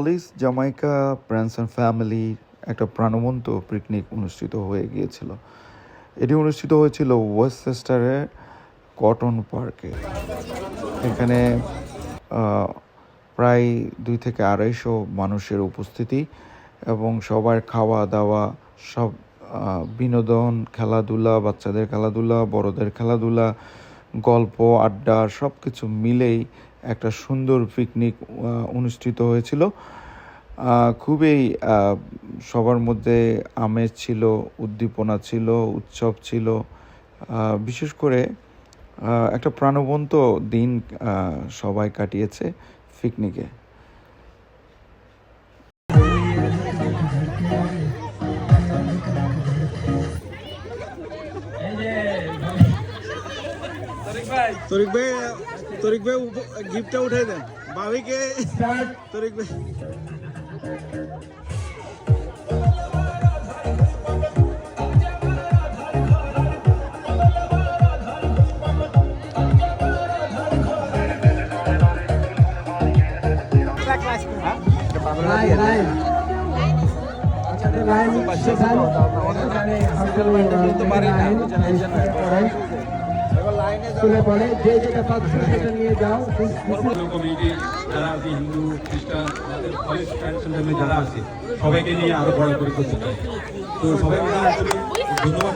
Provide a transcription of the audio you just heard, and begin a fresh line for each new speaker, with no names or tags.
টলিস Jamaica Branson ফ্যামিলির একটা প্রাণবন্ত পিকনিক অনুষ্ঠিত হয়ে গিয়েছিল। এটি অনুষ্ঠিত হয়েছিল ওয়েস্টচেস্টারের কটন পার্কে। এখানে প্রায় 200 থেকে 250 মানুষের উপস্থিতি এবং সবার খাওয়া দাওয়া, সব বিনোদন, খেলাধুলা, বাচ্চাদের খেলাধুলা, বড়দের খেলাধুলা, গল্প, আড্ডা সব কিছু মিলেই একটা সুন্দর পিকনিক অনুষ্ঠিত হয়েছিল। খুবই সবার মধ্যে আমেজ ছিল, উদ্দীপনা ছিল, উৎসব ছিল। বিশেষ করে একটা প্রাণবন্ত দিন সবাই কাটিয়েছে পিকনিকে।
তরিক ভাই গিফটটা উঠাই দেন ভাবিকে। তরিক ভাই
হিন্দু খ্রিস্টান যারা আছে সবাইকে নিয়ে আরো বড় করে করতে চাই। তো সবাই ধন্যবাদ।